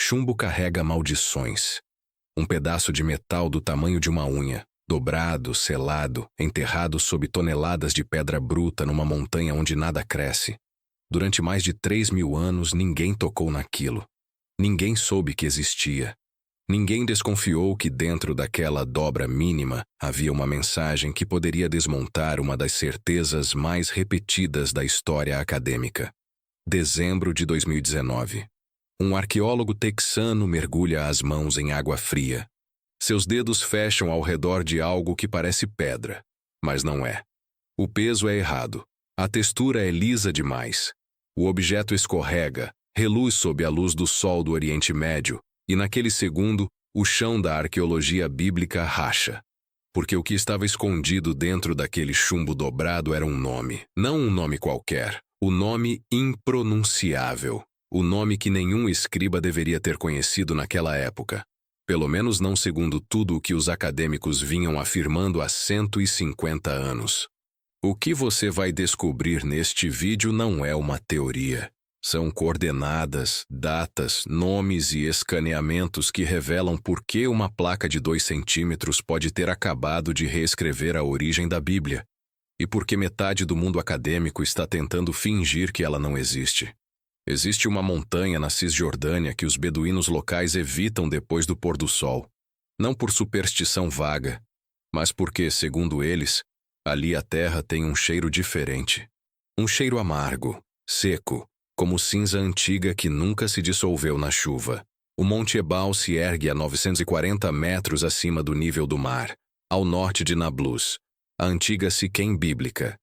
chumbo carrega maldições. Um pedaço de metal do tamanho de uma unha, dobrado, selado, enterrado sob toneladas de pedra bruta numa montanha onde nada cresce. Durante mais de 3.000 anos, ninguém tocou naquilo. Ninguém soube que existia. Ninguém desconfiou que dentro daquela dobra mínima havia uma mensagem que poderia desmontar uma das certezas mais repetidas da história acadêmica. Dezembro de 2019. Um arqueólogo texano mergulha as mãos em água fria. Seus dedos fecham ao redor de algo que parece pedra, mas não é. O peso é errado. A textura é lisa demais. O objeto escorrega, reluz sob a luz do sol do Oriente Médio, e naquele segundo, o chão da arqueologia bíblica racha. Porque o que estava escondido dentro daquele chumbo dobrado era um nome. Não um nome qualquer. O nome impronunciável. O nome que nenhum escriba deveria ter conhecido naquela época. Pelo menos não segundo tudo o que os acadêmicos vinham afirmando há 150 anos. O que você vai descobrir neste vídeo não é uma teoria. São coordenadas, datas, nomes e escaneamentos que revelam por que uma placa de 2 centímetros pode ter acabado de reescrever a origem da Bíblia, e por que metade do mundo acadêmico está tentando fingir que ela não existe. Existe uma montanha na Cisjordânia que os beduínos locais evitam depois do pôr do sol, não por superstição vaga, mas porque, segundo eles, ali a terra tem um cheiro diferente. Um cheiro amargo, seco, como cinza antiga que nunca se dissolveu na chuva. O Monte Ebal se ergue a 940 metros acima do nível do mar, ao norte de Nablus, a antiga Siquém bíblica,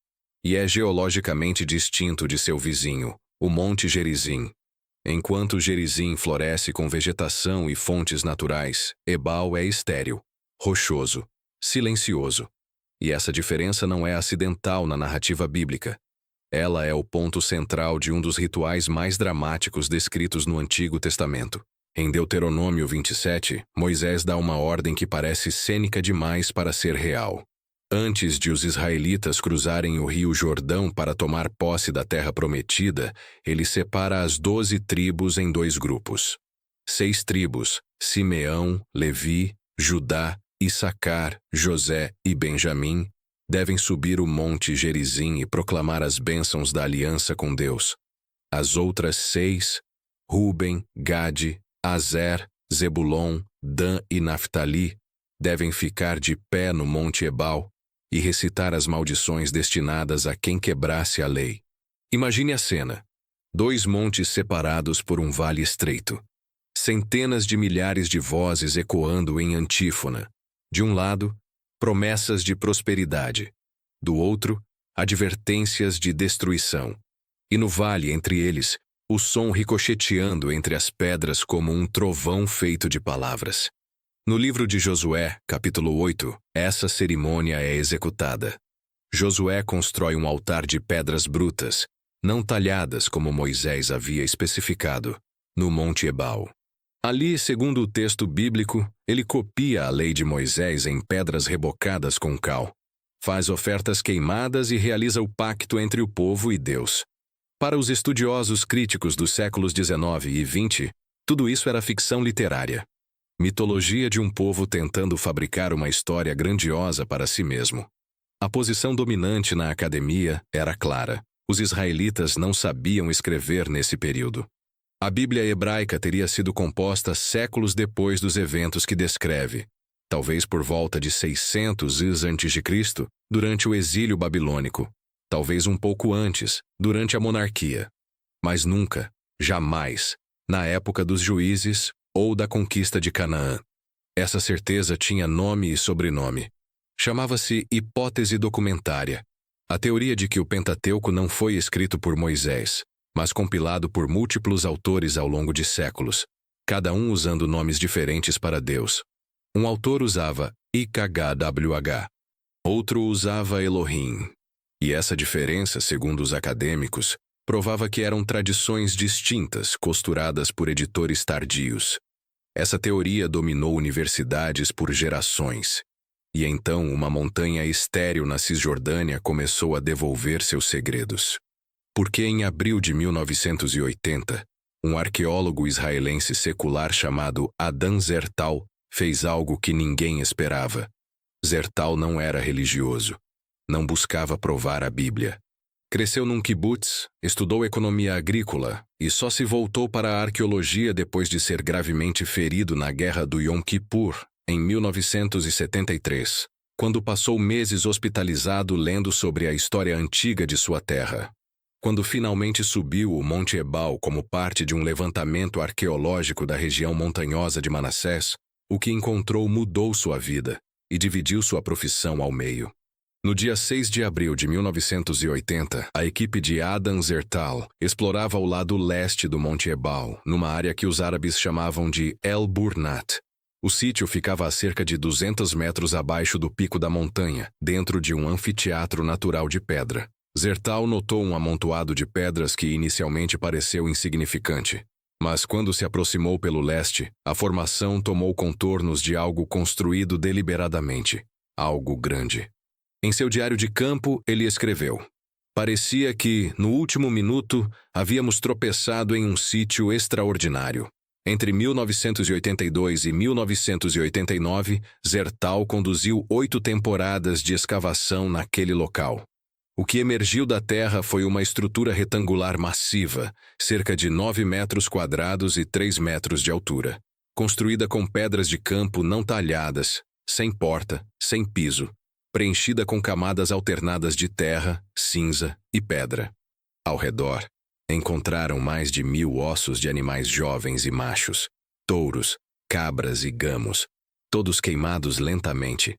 e é geologicamente distinto de seu vizinho, o Monte Gerizim. Enquanto Gerizim floresce com vegetação e fontes naturais, Ebal é estéril, rochoso, silencioso. E essa diferença não é acidental na narrativa bíblica. Ela é o ponto central de um dos rituais mais dramáticos descritos no Antigo Testamento. Em Deuteronômio 27, Moisés dá uma ordem que parece cênica demais para ser real. Antes de os israelitas cruzarem o rio Jordão para tomar posse da terra prometida, ele separa as 12 tribos em 2 grupos. 6 tribos, Simeão, Levi, Judá, Issacar, José e Benjamim, devem subir o monte Gerizim e proclamar as bênçãos da aliança com Deus. As outras 6, Ruben, Gade, Azer, Zebulon, Dan e Naftali, devem ficar de pé no monte Ebal e recitar as maldições destinadas a quem quebrasse a lei. Imagine a cena. 2 montes separados por um vale estreito. Centenas de milhares de vozes ecoando em antífona. De um lado, promessas de prosperidade. Do outro, advertências de destruição. E no vale entre eles, o som ricocheteando entre as pedras como um trovão feito de palavras. No livro de Josué, capítulo 8, essa cerimônia é executada. Josué constrói um altar de pedras brutas, não talhadas como Moisés havia especificado, no Monte Ebal. Ali, segundo o texto bíblico, ele copia a lei de Moisés em pedras rebocadas com cal, faz ofertas queimadas e realiza o pacto entre o povo e Deus. Para os estudiosos críticos dos séculos 19 e 20, tudo isso era ficção literária. Mitologia de um povo tentando fabricar uma história grandiosa para si mesmo. A posição dominante na academia era clara. Os israelitas não sabiam escrever nesse período. A Bíblia hebraica teria sido composta séculos depois dos eventos que descreve, talvez por volta de 600 a.C., durante o exílio babilônico, talvez um pouco antes, durante a monarquia, mas nunca, jamais, na época dos juízes ou da conquista de Canaã. Essa certeza tinha nome e sobrenome. Chamava-se hipótese documentária, a teoria de que o Pentateuco não foi escrito por Moisés, mas compilado por múltiplos autores ao longo de séculos, cada um usando nomes diferentes para Deus. Um autor usava IKHWH, outro usava Elohim. E essa diferença, segundo os acadêmicos, provava que eram tradições distintas costuradas por editores tardios. Essa teoria dominou universidades por gerações. E então uma montanha estéril na Cisjordânia começou a devolver seus segredos. Porque em abril de 1980, um arqueólogo israelense secular chamado Adam Zertal fez algo que ninguém esperava. Zertal não era religioso. Não buscava provar a Bíblia. Cresceu num kibbutz, estudou economia agrícola e só se voltou para a arqueologia depois de ser gravemente ferido na Guerra do Yom Kippur, em 1973, quando passou meses hospitalizado lendo sobre a história antiga de sua terra. Quando finalmente subiu o Monte Ebal como parte de um levantamento arqueológico da região montanhosa de Manassés, o que encontrou mudou sua vida e dividiu sua profissão ao meio. No dia 6 de abril de 1980, a equipe de Adam Zertal explorava o lado leste do Monte Ebal, numa área que os árabes chamavam de El Burnat. O sítio ficava a cerca de 200 metros abaixo do pico da montanha, dentro de um anfiteatro natural de pedra. Zertal notou um amontoado de pedras que inicialmente pareceu insignificante. Mas quando se aproximou pelo leste, a formação tomou contornos de algo construído deliberadamente. Algo grande. Em seu diário de campo, ele escreveu: "Parecia que, no último minuto, havíamos tropeçado em um sítio extraordinário. Entre 1982 e 1989, Zertal conduziu 8 temporadas de escavação naquele local. O que emergiu da terra foi uma estrutura retangular massiva, cerca de 9 metros quadrados e 3 metros de altura, construída com pedras de campo não talhadas, sem porta, sem piso, preenchida com camadas alternadas de terra, cinza e pedra. Ao redor, encontraram mais de 1.000 ossos de animais jovens e machos, touros, cabras e gamos, todos queimados lentamente.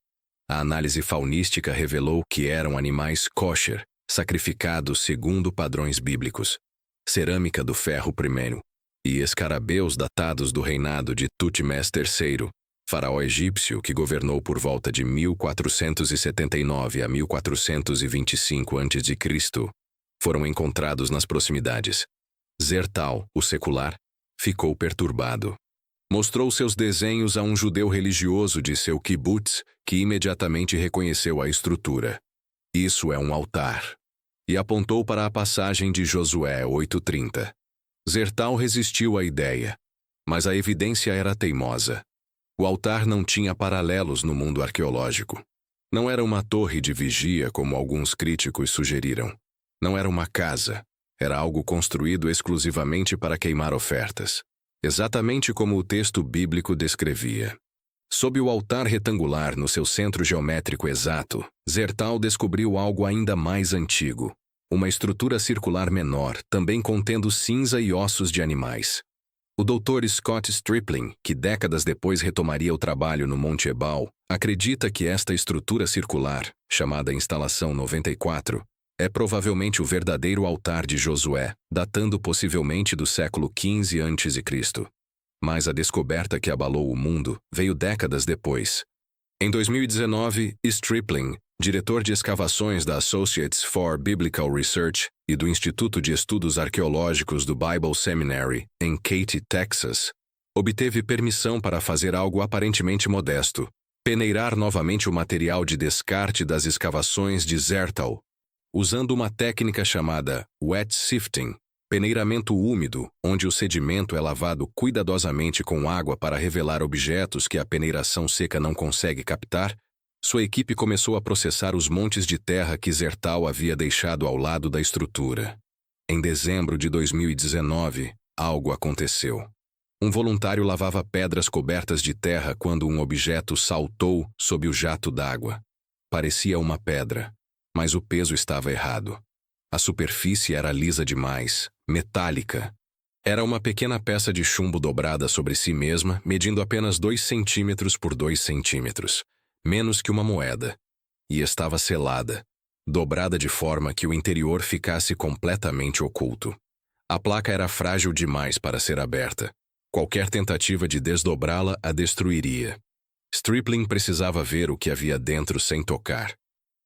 A análise faunística revelou que eram animais kosher, sacrificados segundo padrões bíblicos, cerâmica do ferro I e escarabeus datados do reinado de Tutmés III, faraó egípcio que governou por volta de 1479 a 1425 a.C., foram encontrados nas proximidades. Zertal, o secular, ficou perturbado. Mostrou seus desenhos a um judeu religioso de seu kibbutz, que imediatamente reconheceu a estrutura. "Isso é um altar." E apontou para a passagem de Josué 8:30. Zertal resistiu à ideia, mas a evidência era teimosa. O altar não tinha paralelos no mundo arqueológico. Não era uma torre de vigia, como alguns críticos sugeriram. Não era uma casa. Era algo construído exclusivamente para queimar ofertas, exatamente como o texto bíblico descrevia. Sob o altar retangular no seu centro geométrico exato, Zertal descobriu algo ainda mais antigo, uma estrutura circular menor, também contendo cinza e ossos de animais. O Dr. Scott Stripling, que décadas depois retomaria o trabalho no Monte Ebal, acredita que esta estrutura circular, chamada Instalação 94, é provavelmente o verdadeiro altar de Josué, datando possivelmente do século XV a.C. Mas a descoberta que abalou o mundo veio décadas depois. Em 2019, Stripling, diretor de escavações da Associates for Biblical Research e do Instituto de Estudos Arqueológicos do Bible Seminary, em Katy, Texas, obteve permissão para fazer algo aparentemente modesto: peneirar novamente o material de descarte das escavações de Zertal, usando uma técnica chamada wet sifting, peneiramento úmido, onde o sedimento é lavado cuidadosamente com água para revelar objetos que a peneiração seca não consegue captar. Sua equipe começou a processar os montes de terra que Zertal havia deixado ao lado da estrutura. Em dezembro de 2019, algo aconteceu. Um voluntário lavava pedras cobertas de terra quando um objeto saltou sob o jato d'água. Parecia uma pedra, mas o peso estava errado. A superfície era lisa demais, metálica. Era uma pequena peça de chumbo dobrada sobre si mesma, medindo apenas 2 centímetros por 2 centímetros. Menos que uma moeda, e estava selada, dobrada de forma que o interior ficasse completamente oculto. A placa era frágil demais para ser aberta. Qualquer tentativa de desdobrá-la a destruiria. Stripling precisava ver o que havia dentro sem tocar.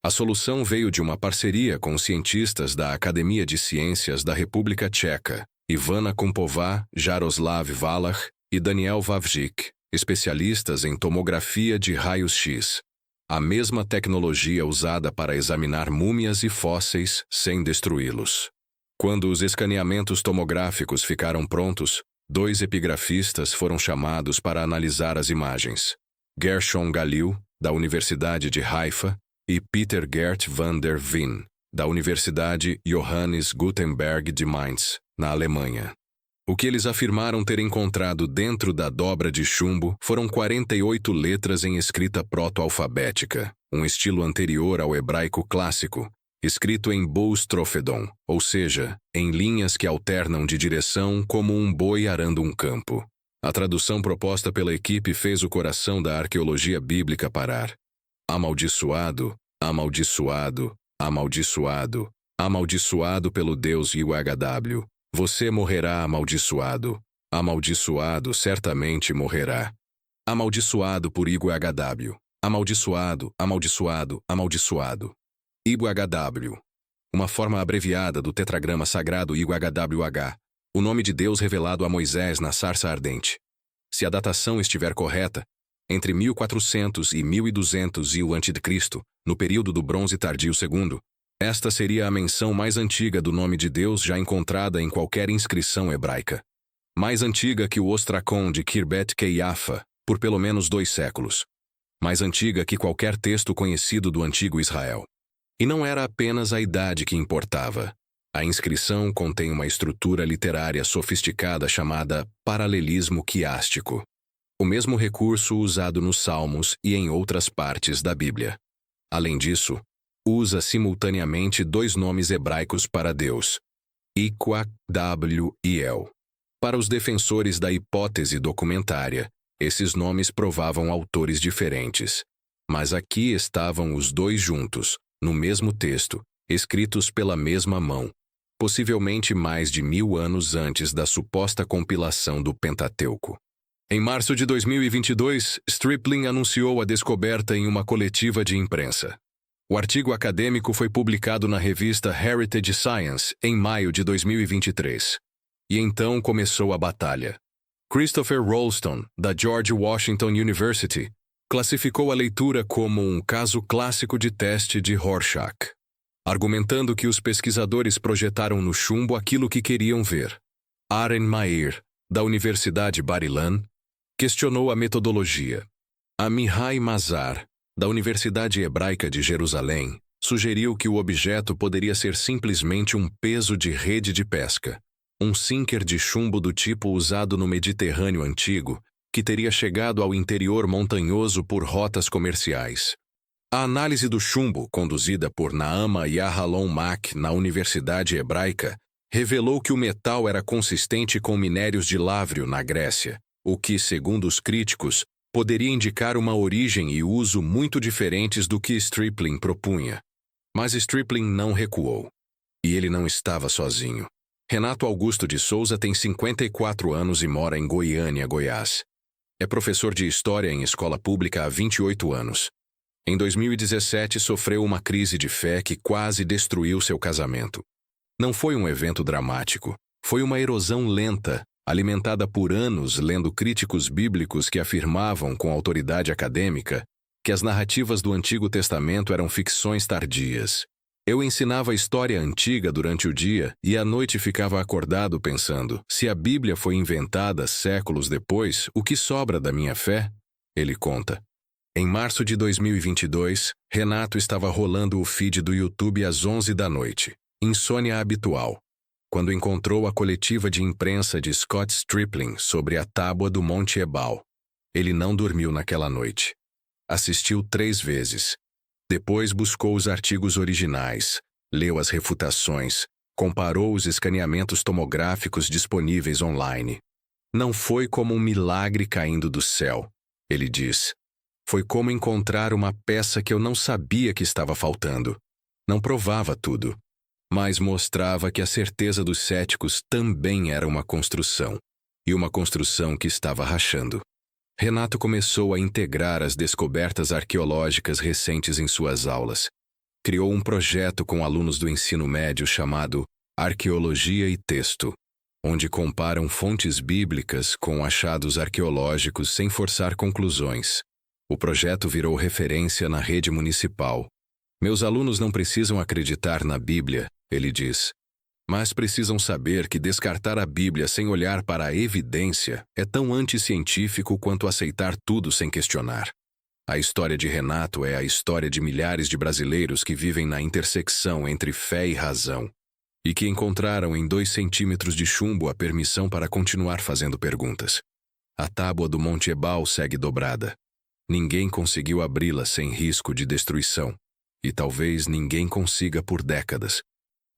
A solução veio de uma parceria com cientistas da Academia de Ciências da República Tcheca, Ivana Kumpová, Jaroslav Valach e Daniel Wawrzyk, especialistas em tomografia de raios-x, a mesma tecnologia usada para examinar múmias e fósseis sem destruí-los. Quando os escaneamentos tomográficos ficaram prontos, 2 epigrafistas foram chamados para analisar as imagens. Gershon Galil, da Universidade de Haifa, e Peter Gert van der Veen, da Universidade Johannes Gutenberg de Mainz, na Alemanha. O que eles afirmaram ter encontrado dentro da dobra de chumbo foram 48 letras em escrita proto-alfabética, um estilo anterior ao hebraico clássico, escrito em boustrophedon, ou seja, em linhas que alternam de direção como um boi arando um campo. A tradução proposta pela equipe fez o coração da arqueologia bíblica parar. Amaldiçoado, amaldiçoado, amaldiçoado, amaldiçoado pelo Deus YHWH. Você morrerá amaldiçoado. Amaldiçoado certamente morrerá. Amaldiçoado por YHWH. Amaldiçoado, amaldiçoado, amaldiçoado. YHWH. Uma forma abreviada do tetragrama sagrado YHWH, o nome de Deus revelado a Moisés na sarça ardente. Se a datação estiver correta, entre 1400 e 1200 e o a.C., no período do Bronze Tardio II, esta seria a menção mais antiga do nome de Deus já encontrada em qualquer inscrição hebraica. Mais antiga que o Ostracon de Khirbet Qeiyafa, por pelo menos 2 séculos. Mais antiga que qualquer texto conhecido do antigo Israel. E não era apenas a idade que importava. A inscrição contém uma estrutura literária sofisticada chamada paralelismo quiástico. O mesmo recurso usado nos Salmos e em outras partes da Bíblia. Além disso, usa simultaneamente 2 nomes hebraicos para Deus, YHWH. Para os defensores da hipótese documentária, esses nomes provavam autores diferentes. Mas aqui estavam os 2 juntos, no mesmo texto, escritos pela mesma mão, possivelmente mais de 1000 anos antes da suposta compilação do Pentateuco. Em março de 2022, Stripling anunciou a descoberta em uma coletiva de imprensa. O artigo acadêmico foi publicado na revista Heritage Science em maio de 2023. E então começou a batalha. Christopher Rolston, da George Washington University, classificou a leitura como um caso clássico de teste de Rorschach, argumentando que os pesquisadores projetaram no chumbo aquilo que queriam ver. Aren Meir, da Universidade Bar-Ilan, questionou a metodologia. Amihai Mazar, da Universidade Hebraica de Jerusalém, sugeriu que o objeto poderia ser simplesmente um peso de rede de pesca, um sinker de chumbo do tipo usado no Mediterrâneo antigo, que teria chegado ao interior montanhoso por rotas comerciais. A análise do chumbo, conduzida por Naama Yahalon Mak na Universidade Hebraica, revelou que o metal era consistente com minérios de Lávrio na Grécia, o que, segundo os críticos, poderia indicar uma origem e uso muito diferentes do que Stripling propunha. Mas Stripling não recuou. E ele não estava sozinho. Renato Augusto de Souza tem 54 anos e mora em Goiânia, Goiás. É professor de História em escola pública há 28 anos. Em 2017, sofreu uma crise de fé que quase destruiu seu casamento. Não foi um evento dramático. Foi uma erosão lenta, alimentada por anos lendo críticos bíblicos que afirmavam com autoridade acadêmica que as narrativas do Antigo Testamento eram ficções tardias. Eu ensinava história antiga durante o dia e à noite ficava acordado pensando, se a Bíblia foi inventada séculos depois, o que sobra da minha fé? Ele conta. Em março de 2022, Renato estava rolando o feed do YouTube às 11 da noite. Insônia habitual. Quando encontrou a coletiva de imprensa de Scott Stripling sobre a tábua do Monte Ebal. Ele não dormiu naquela noite. Assistiu 3 vezes. Depois buscou os artigos originais, leu as refutações, comparou os escaneamentos tomográficos disponíveis online. Não foi como um milagre caindo do céu, ele diz. Foi como encontrar uma peça que eu não sabia que estava faltando. Não provava tudo, mas mostrava que a certeza dos céticos também era uma construção, e uma construção que estava rachando. Renato começou a integrar as descobertas arqueológicas recentes em suas aulas. Criou um projeto com alunos do ensino médio chamado Arqueologia e Texto, onde comparam fontes bíblicas com achados arqueológicos sem forçar conclusões. O projeto virou referência na rede municipal. Meus alunos não precisam acreditar na Bíblia, ele diz. Mas precisam saber que descartar a Bíblia sem olhar para a evidência é tão anticientífico quanto aceitar tudo sem questionar. A história de Renato é a história de milhares de brasileiros que vivem na intersecção entre fé e razão, e que encontraram em 2 centímetros de chumbo a permissão para continuar fazendo perguntas. A tábua do Monte Ebal segue dobrada. Ninguém conseguiu abri-la sem risco de destruição, e talvez ninguém consiga por décadas.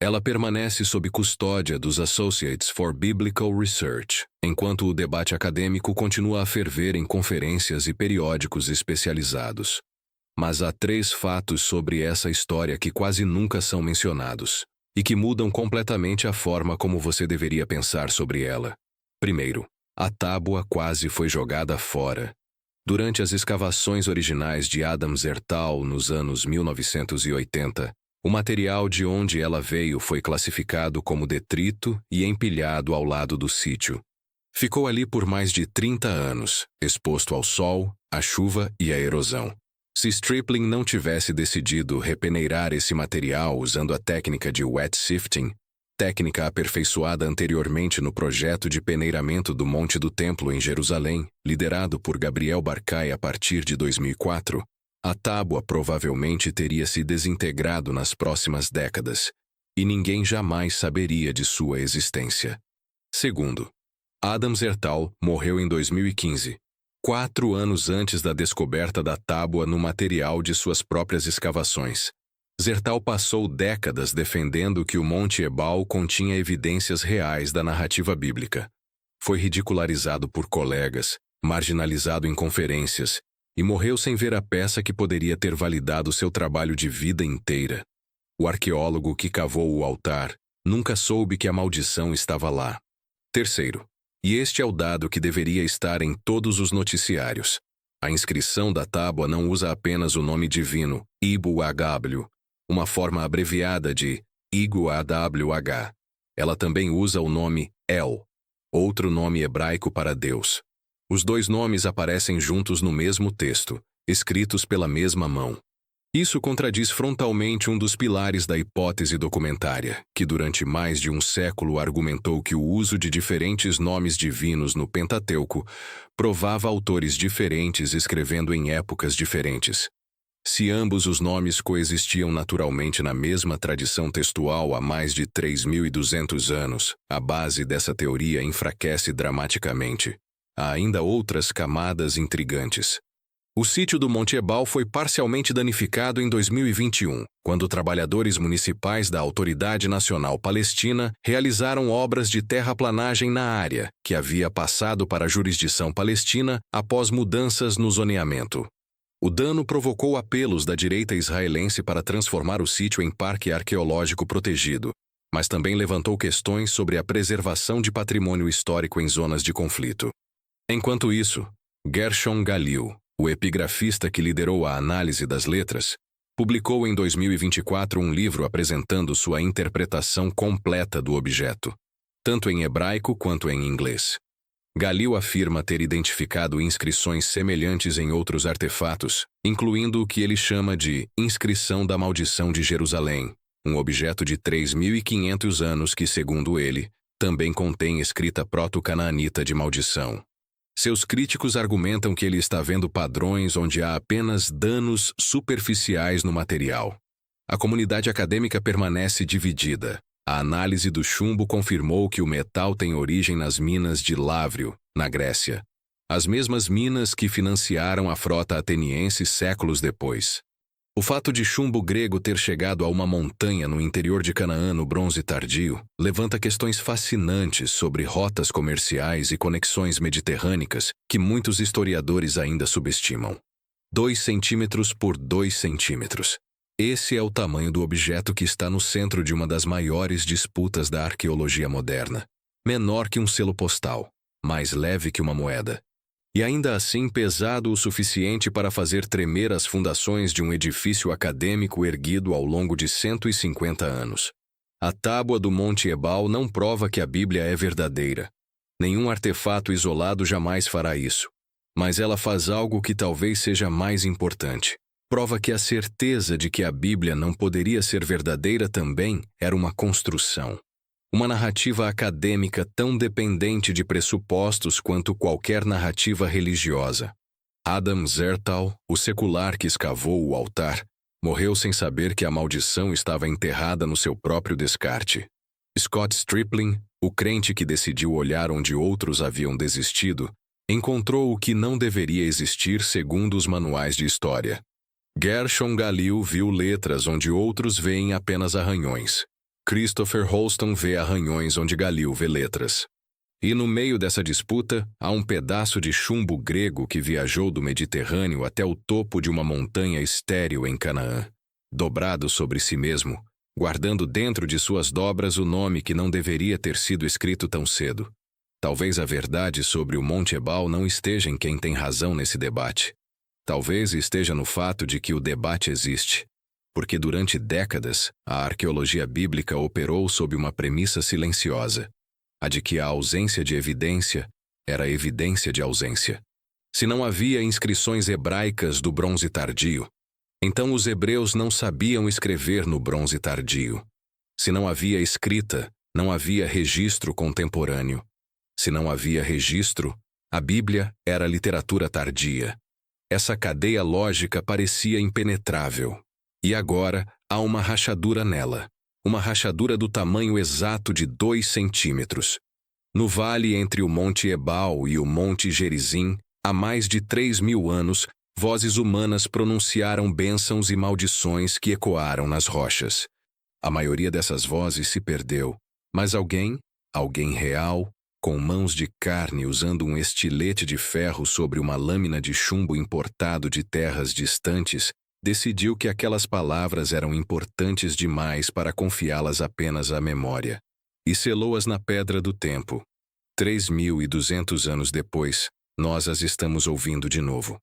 Ela permanece sob custódia dos Associates for Biblical Research, enquanto o debate acadêmico continua a ferver em conferências e periódicos especializados. Mas há 3 fatos sobre essa história que quase nunca são mencionados, e que mudam completamente a forma como você deveria pensar sobre ela. Primeiro, a tábua quase foi jogada fora. Durante as escavações originais de Adam Zertal nos anos 1980, o material de onde ela veio foi classificado como detrito e empilhado ao lado do sítio. Ficou ali por mais de 30 anos, exposto ao sol, à chuva e à erosão. Se Stripling não tivesse decidido repeneirar esse material usando a técnica de wet sifting, técnica aperfeiçoada anteriormente no projeto de peneiramento do Monte do Templo em Jerusalém, liderado por Gabriel Barkay a partir de 2004, a tábua provavelmente teria se desintegrado nas próximas décadas, e ninguém jamais saberia de sua existência. Segundo, Adam Zertal morreu em 2015, 4 anos antes da descoberta da tábua no material de suas próprias escavações. Zertal passou décadas defendendo que o Monte Ebal continha evidências reais da narrativa bíblica. Foi ridicularizado por colegas, marginalizado em conferências, e morreu sem ver a peça que poderia ter validado seu trabalho de vida inteira. O arqueólogo que cavou o altar nunca soube que a maldição estava lá. Terceiro, e este é o dado que deveria estar em todos os noticiários, a inscrição da tábua não usa apenas o nome divino, Ibu-AW, uma forma abreviada de Igu-AWH. Ela também usa o nome El, outro nome hebraico para Deus. Os 2 nomes aparecem juntos no mesmo texto, escritos pela mesma mão. Isso contradiz frontalmente um dos pilares da hipótese documentária, que durante mais de um século argumentou que o uso de diferentes nomes divinos no Pentateuco provava autores diferentes escrevendo em épocas diferentes. Se ambos os nomes coexistiam naturalmente na mesma tradição textual há mais de 3.200 anos, a base dessa teoria enfraquece dramaticamente. Há ainda outras camadas intrigantes. O sítio do Monte Ebal foi parcialmente danificado em 2021, quando trabalhadores municipais da Autoridade Nacional Palestina realizaram obras de terraplanagem na área, que havia passado para a jurisdição palestina após mudanças no zoneamento. O dano provocou apelos da direita israelense para transformar o sítio em parque arqueológico protegido, mas também levantou questões sobre a preservação de patrimônio histórico em zonas de conflito. Enquanto isso, Gershon Galil, o epigrafista que liderou a análise das letras, publicou em 2024 um livro apresentando sua interpretação completa do objeto, tanto em hebraico quanto em inglês. Galil afirma ter identificado inscrições semelhantes em outros artefatos, incluindo o que ele chama de Inscrição da Maldição de Jerusalém, um objeto de 3.500 anos que, segundo ele, também contém escrita proto-canaanita de maldição. Seus críticos argumentam que ele está vendo padrões onde há apenas danos superficiais no material. A comunidade acadêmica permanece dividida. A análise do chumbo confirmou que o metal tem origem nas minas de Lavrio, na Grécia. As mesmas minas que financiaram a frota ateniense séculos depois. O fato de chumbo grego ter chegado a uma montanha no interior de Canaã no Bronze Tardio levanta questões fascinantes sobre rotas comerciais e conexões mediterrânicas que muitos historiadores ainda subestimam. 2 centímetros por 2 centímetros. Esse é o tamanho do objeto que está no centro de uma das maiores disputas da arqueologia moderna. Menor que um selo postal, mais leve que uma moeda. E ainda assim pesado o suficiente para fazer tremer as fundações de um edifício acadêmico erguido ao longo de 150 anos. A tábua do Monte Ebal não prova que a Bíblia é verdadeira. Nenhum artefato isolado jamais fará isso. Mas ela faz algo que talvez seja mais importante. Prova que a certeza de que a Bíblia não poderia ser verdadeira também era uma construção. Uma narrativa acadêmica tão dependente de pressupostos quanto qualquer narrativa religiosa. Adam Zertal, o secular que escavou o altar, morreu sem saber que a maldição estava enterrada no seu próprio descarte. Scott Stripling, o crente que decidiu olhar onde outros haviam desistido, encontrou o que não deveria existir segundo os manuais de história. Gershon Galil viu letras onde outros veem apenas arranhões. Christopher Holston vê arranhões onde Galil vê letras. E no meio dessa disputa, há um pedaço de chumbo grego que viajou do Mediterrâneo até o topo de uma montanha estéril em Canaã, dobrado sobre si mesmo, guardando dentro de suas dobras o nome que não deveria ter sido escrito tão cedo. Talvez a verdade sobre o Monte Ebal não esteja em quem tem razão nesse debate. Talvez esteja no fato de que o debate existe, porque durante décadas a arqueologia bíblica operou sob uma premissa silenciosa, a de que a ausência de evidência era evidência de ausência. Se não havia inscrições hebraicas do bronze tardio, então os hebreus não sabiam escrever no bronze tardio. Se não havia escrita, não havia registro contemporâneo. Se não havia registro, a Bíblia era literatura tardia. Essa cadeia lógica parecia impenetrável. E agora há uma rachadura nela. Uma rachadura do tamanho exato de 2 centímetros. No vale entre o Monte Ebal e o Monte Gerizim, há mais de 3.000 anos, vozes humanas pronunciaram bênçãos e maldições que ecoaram nas rochas. A maioria dessas vozes se perdeu, mas alguém real, com mãos de carne usando um estilete de ferro sobre uma lâmina de chumbo importado de terras distantes, decidiu que aquelas palavras eram importantes demais para confiá-las apenas à memória, e selou-as na pedra do tempo. 3.200 anos depois, nós as estamos ouvindo de novo.